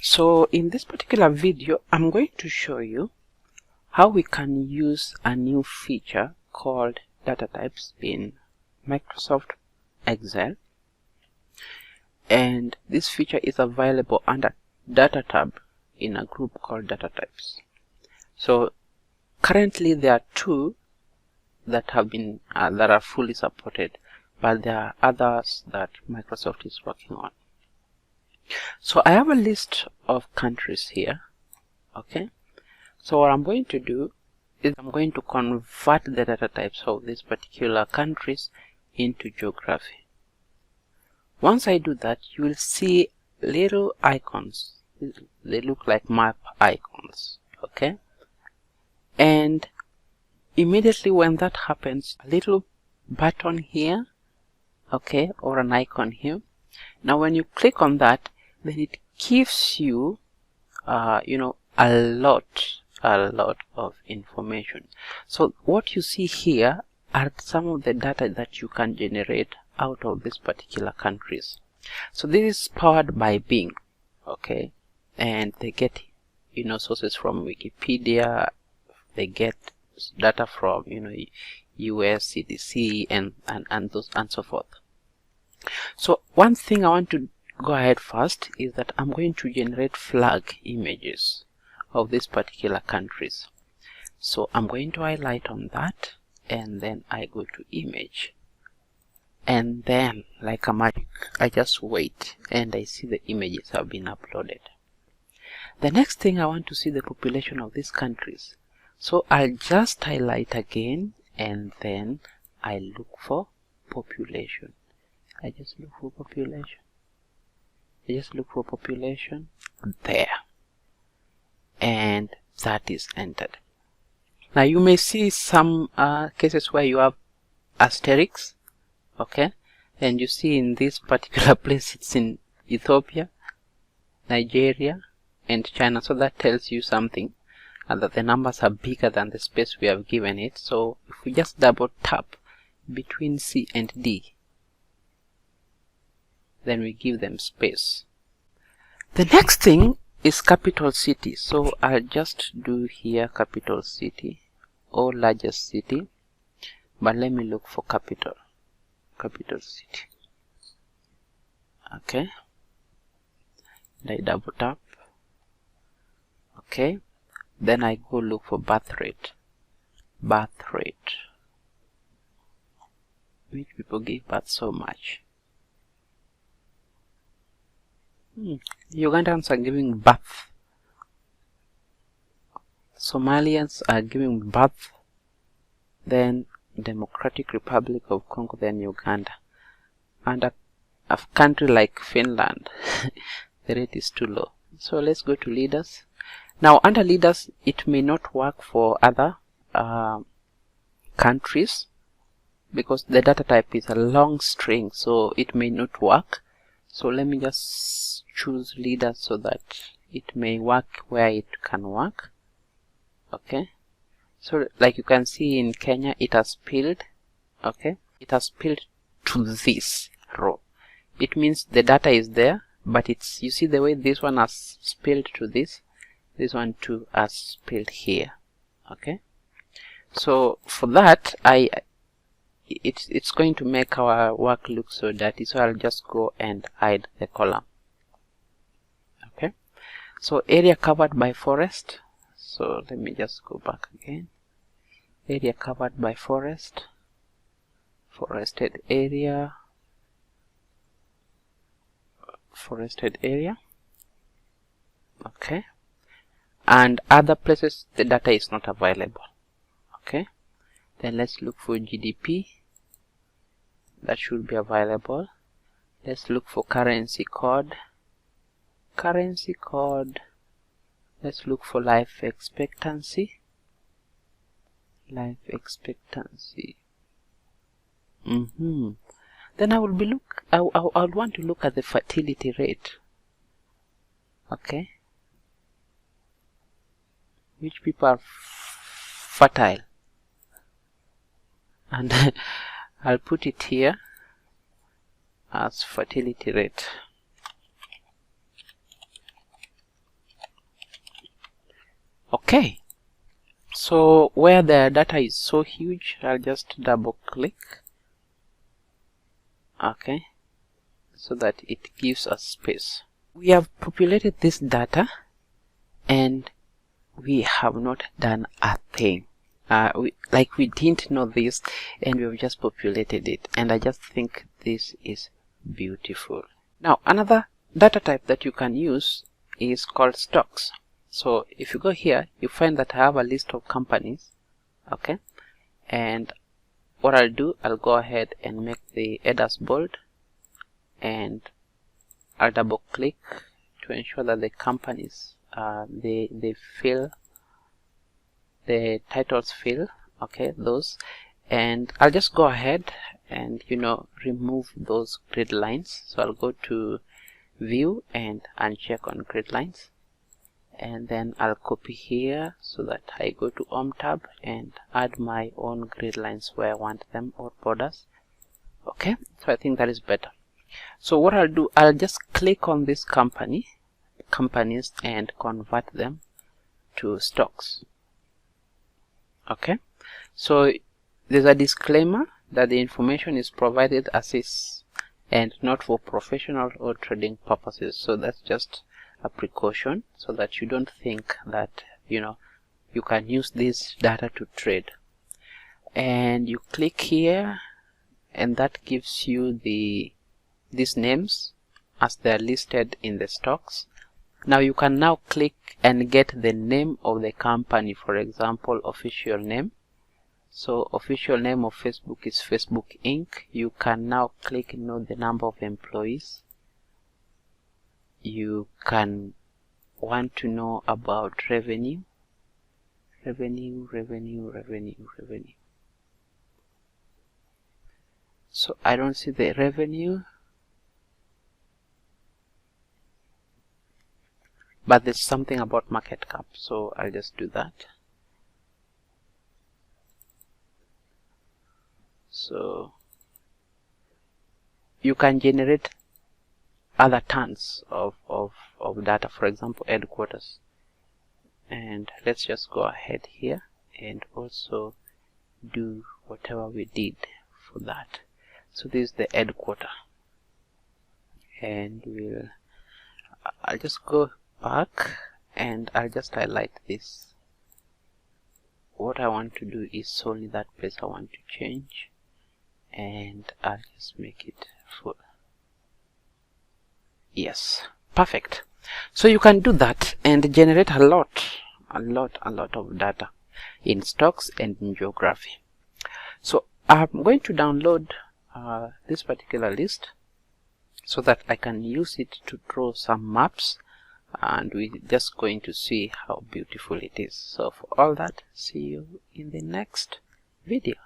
So in this particular video, I'm going to show you how we can use a new feature called data types in Microsoft Excel. And this feature is available under Data tab in a group called Data Types. So currently there are two that have been that are fully supported, but there are others that Microsoft is working on. So I have a list of countries here. Okay, so what I'm going to do is I'm going to convert the data types of these particular countries into geography. Once I do that, you will see little icons. They look like map icons. Okay, and immediately when that happens, a little button here, okay, or an icon here. Now when you click on that, then it gives you a lot of information. So what you see here are some of the data that you can generate out of these particular countries. So this is powered by Bing, okay, and they get sources from Wikipedia, they get data from US CDC and so forth. So one thing I want to go ahead first is that I'm going to generate flag images of these particular countries. So I'm going to highlight on that, and then I go to image, and then like a magic I just wait and I see the images have been uploaded. The next thing, I want to see the population of these countries. So I'll just highlight again, and then I look for population. I just look for population. I just look for population there, and that is entered. Now you may see some cases where you have asterisks, okay, and you see in this particular place it's in Ethiopia, Nigeria, and China. So that tells you something, that the numbers are bigger than the space we have given it. So if we just double tap between C and D, then we give them space. The next thing is capital city. So I'll just do here capital city or largest city, but let me look for capital city. Okay, and I double tap. Okay, then I go look for birth rate. Which people give birth so much? Ugandans are giving birth. Somalians are giving birth. Then Democratic Republic of Congo, then Uganda. And a country like Finland, the rate is too low. So let's go to leaders. Now under leaders, it may not work for other countries because the data type is a long string, so it may not work. So let me just choose leaders so that it may work where it can work. Okay, so like you can see in Kenya, it has spilled. Okay, it has spilled to this row. It means the data is there, but it's, you see the way this one has spilled to this one too has spilled here. Okay, so for that it's going to make our work look so dirty, so I'll just go and hide the column. Okay, so area covered by forest. So let me just go back again. Area covered by forest, forested area. Okay, and other places the data is not available. Okay, then let's look for GDP. That should be available. Let's look for currency code. Let's look for life expectancy. Then I will I'll want to look at the fertility rate. Okay, which people are fertile, and I'll put it here as fertility rate. Okay, so where the data is so huge, I'll just double click, okay, so that it gives us space. We have populated this data and we have not done a thing. We didn't know this and we've just populated it, and I just think this is beautiful. Now another data type that you can use is called stocks. So if you go here, you find that I have a list of companies, okay, and what I'll do, I'll go ahead and make the headers bold, and I'll double click to ensure that the companies they fill, the titles fill, okay, those, and I'll just go ahead and remove those grid lines. So I'll go to view and uncheck on grid lines, and then I'll copy here so that I go to Home tab and add my own grid lines where I want them, or borders. Okay, so I think that is better. So what I'll do, I'll just click on this companies and convert them to stocks. Okay, so there's a disclaimer that the information is provided as is and not for professional or trading purposes. So that's just a precaution, so that you don't think that you can use this data to trade. And you click here, and that gives you these names as they're listed in the stocks. Now you can now click and get the name of the company, for example, official name. So official name of Facebook is Facebook Inc. You can now click the number of employees. You can want to know about revenue. So I don't see the revenue, but there's something about market cap, so I'll just do that. So you can generate other tons of data, for example headquarters, and let's just go ahead here and also do whatever we did for that. So this is the headquarter, and I'll just go back and I'll just highlight this. What I want to do is only that place I want to change, and I'll just make it full. Yes, perfect. So you can do that and generate a lot of data in stocks and in geography. So I'm going to download this particular list so that I can use it to draw some maps, and we're just going to see how beautiful it is. So for all that, see you in the next video.